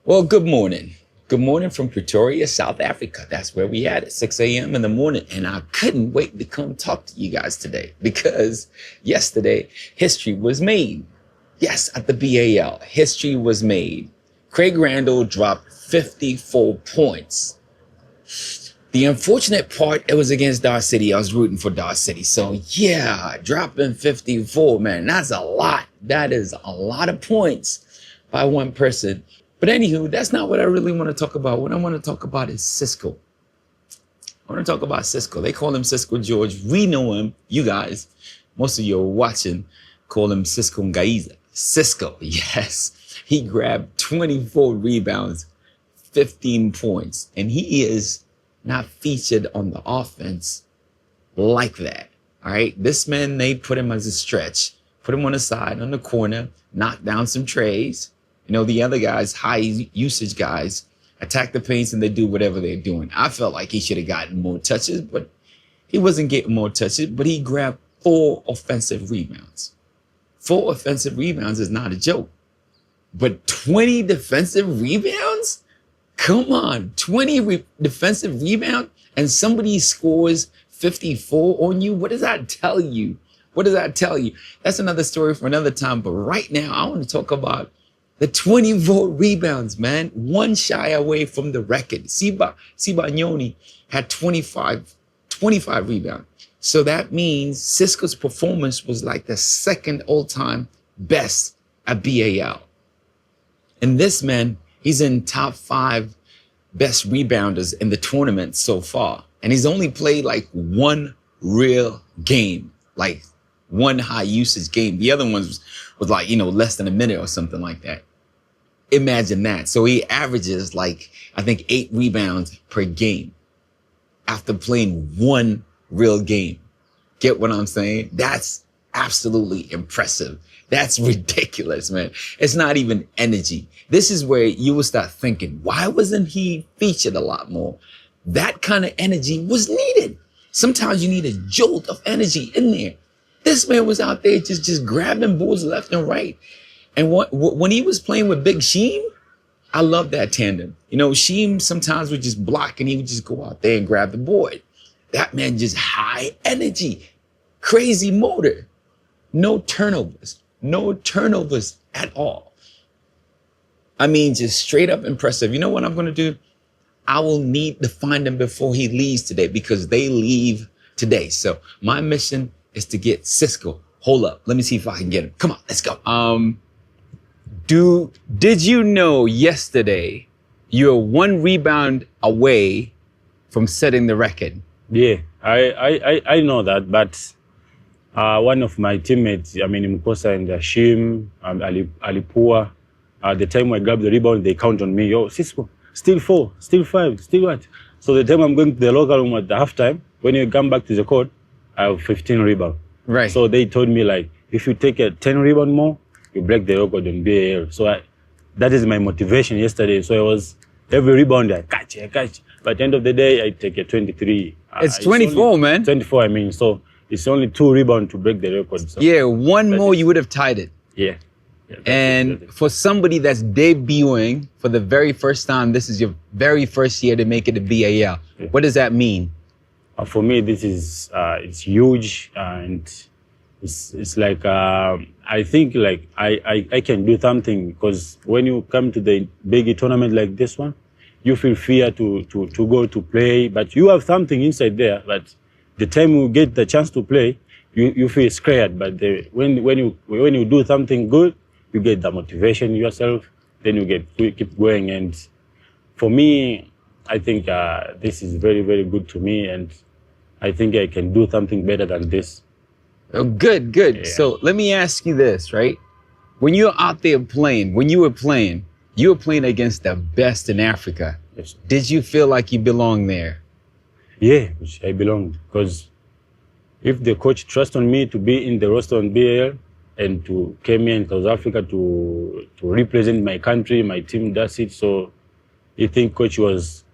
Well, good morning. Good morning from Pretoria, South Africa. That's where we at 6 a.m. in the morning. And I couldn't wait to come talk to you guys today because yesterday history was made. Yes, at the BAL, history was made. Craig Randall dropped 54 points. The unfortunate part, it was against Dar City. I was rooting for Dar City. So yeah, dropping 54, man, that's a lot. That is a lot of points by one person. But anywho, that's not what I really want to talk about. What I want to talk about is Sisqo. I want to talk about Sisqo. They call him Sisqo George. We know him. You guys, most of you are watching, call him Sisqo Ngaiza. Sisqo, yes. He grabbed 24 rebounds, 15 points. And he is not featured on the offense like that. All right. This man, they put him as a stretch, put him on the side, on the corner, knock down some trays. You know, the other guys, high usage guys, attack the paints and they do whatever they're doing. I felt like he should have gotten more touches, but he wasn't getting more touches, but he grabbed 4 offensive rebounds. 4 offensive rebounds is not a joke, but 20 defensive rebounds? Come on, 20 defensive rebounds and somebody scores 54 on you? What does that tell you? What does that tell you? That's another story for another time. But right now, I want to talk about the 24 rebounds, man. One shy away from the record. Siba Nyoni had 25 rebounds. So that means Sisqo's performance was like the second all-time best at BAL. And this man, he's in top 5 best rebounders in the tournament so far. And he's only played like one real game, like one high usage game. The other ones was like, less than a minute or something like that. Imagine that. So he averages like, I think 8 rebounds per game after playing one real game. Get what I'm saying? That's absolutely impressive. That's ridiculous, man. It's not even energy. This is where you will start thinking, why wasn't he featured a lot more? That kind of energy was needed. Sometimes you need a jolt of energy in there. This man was out there just grabbing boards left and right. And when he was playing with Big Sheem, I love that tandem. Sheem sometimes would just block and he would just go out there and grab the board. That man just high energy, crazy motor, no turnovers at all. I mean, just straight up impressive. You know what I'm going to do? I will need to find him before he leaves today because they leave today. So my mission is to get Sisqo. Hold up. Let me see if I can get him. Come on, let's go. Did you know yesterday you're 1 rebound away from setting the record? Yeah, I know that, but one of my teammates, Mukosa and Hashim, Alipua, the time I grab the rebound, they count on me. Yo, Sisqo, still 4, still 5, still what? So the time I'm going to the locker room at the halftime, when you come back to the court, I have 15 rebounds. Right. So they told me like, if you take a 10 rebound more, you break the record on BAL. So that is my motivation yesterday. So I was every rebound I catch. But at the end of the day, I take a 23. It's 24, man. 24, so it's only 2 rebounds to break the record. So yeah, one more, you would have tied it. Yeah. And for somebody that's debuting for the very first time, this is your very first year to make it to BAL. Yeah. What does that mean? For me, this is it's huge, and it's like I think like I can do something, because when you come to the big tournament like this one, you feel fear to go to play, but you have something inside there. But the time you get the chance to play, you feel scared. But when you do something good, you get the motivation yourself. Then you keep going. And for me, I think this is very, very good to me, and I think I can do something better than this. Oh, good. Yeah. So let me ask you this, right? When you're out there playing, you were playing against the best in Africa. Yes. Did you feel like you belong there? Yeah, I belonged, because if the coach trusts on me to be in the roster on BAL and to come here in South Africa to represent my country, my team, that's it. So I think coach was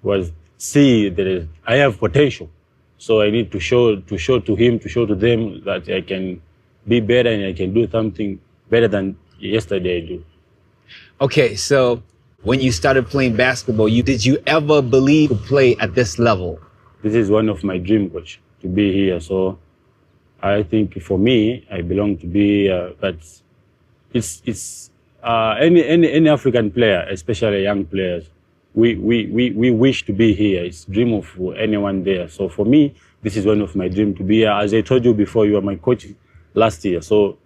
see that I have potential. So I need to show to him, to show to them that I can be better and I can do something better than yesterday I do. Okay, so when you started playing basketball, did you ever believe to play at this level? This is one of my dream, coach, to be here. So I think for me, I belong to be, but it's any African player, especially young players, we wish to be here. It's dream of anyone there. So for me, this is one of my dream to be here. As I told you before, you were my coach last year. So,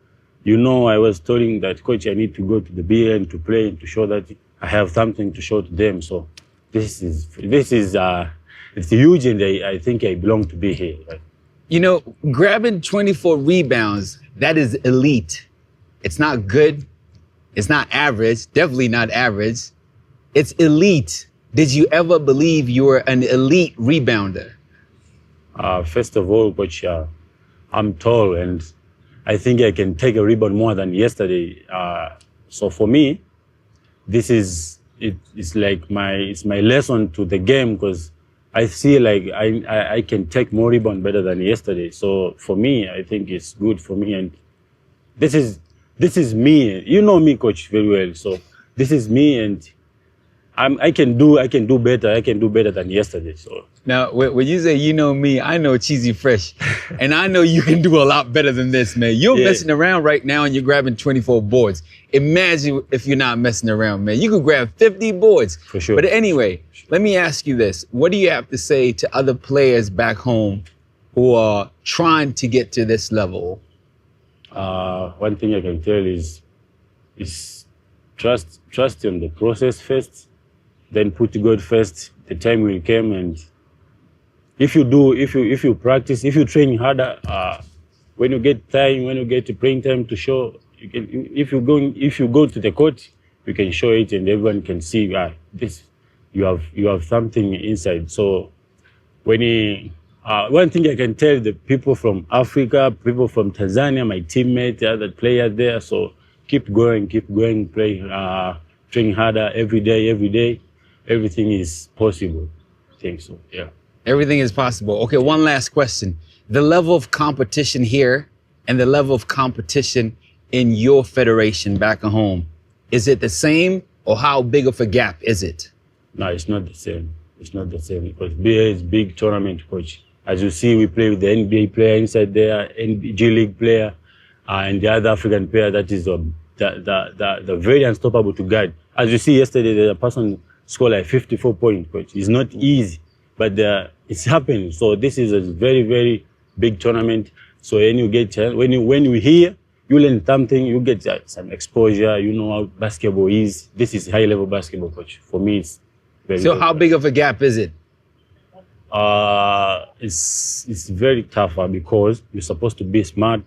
you know, I was telling that, coach, I need to go to the BN to play and to show that I have something to show to them. So this is it's huge, and I think I belong to be here. Right? You know, grabbing 24 rebounds, that is elite. It's not good. It's not average. Definitely not average. It's elite. Did you ever believe you were an elite rebounder? First of all, coach, I'm tall, and I think I can take a rebound more than yesterday. So for me, this is it's my lesson to the game, because I see like I can take more rebound better than yesterday. So for me, I think it's good for me, and this is me. You know me, coach, very well. So this is me, and I can do better. I can do better than yesterday. So now, when you say you know me, I know Cheesy Fresh, and I know you can do a lot better than this, man. You're messing around right now, and you're grabbing 24 boards. Imagine if you're not messing around, man. You could grab 50 boards. For sure. But anyway, let me ask you this: what do you have to say to other players back home who are trying to get to this level? One thing I can tell is trust in the process first, then put God first. The time will come, and if you practice, if you train harder, when you get time, when you get the playing time to show, you can. If you go to the court, you can show it, and everyone can see this. You have something inside. So one thing I can tell the people from Africa, people from Tanzania, my teammates, the other players there. So keep going, play, train harder every day. Everything is possible. I think so. Yeah. Everything is possible. Okay, one last question. The level of competition here and the level of competition in your federation back at home, is it the same, or how big of a gap is it? No, it's not the same. It's not the same, because BA is big tournament, coach. As you see, we play with the NBA player inside there, G League player, and the other African player that is the very unstoppable to guard. As you see yesterday, the person scored like 54 points, coach. It's not easy, but it's happening. So this is a very, very big tournament. So when you hear, you learn something, you get some exposure. You know how basketball is. This is high level basketball, coach. For me, it's very. So how big of a gap is it? It's very tough because you're supposed to be smart.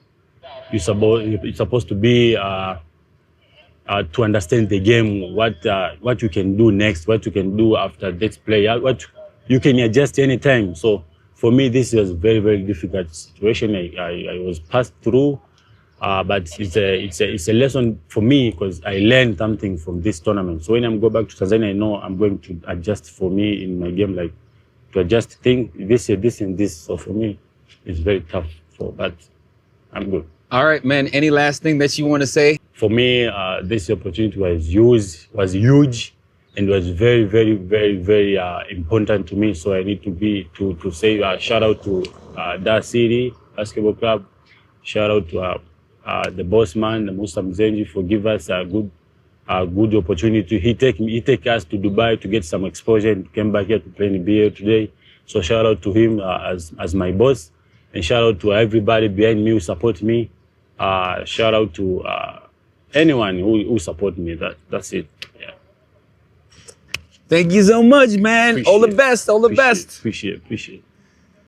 You're supposed to be to understand the game, what you can do next, what you can do after this play, what you can adjust anytime. So for me, this was a very, very difficult situation I was passed through, but it's a lesson for me, because I learned something from this tournament. So when I go back to Tanzania, I know I'm going to adjust for me in my game, like to adjust think this and this. So for me, it's very tough. But I'm good. All right, man. Any last thing that you want to say? For me, this opportunity was huge, and was very, very, very, very important to me. So I need to say shout out to Dar City Basketball Club. Shout out to the boss man, Musa Mzenji, for giving us a good opportunity. He take us to Dubai to get some exposure, and came back here to play in NBA today. So shout out to him as my boss, and shout out to everybody behind me who support me. Shout out to anyone who support me. That's it. Yeah. Thank you so much, man. All the best. Appreciate it.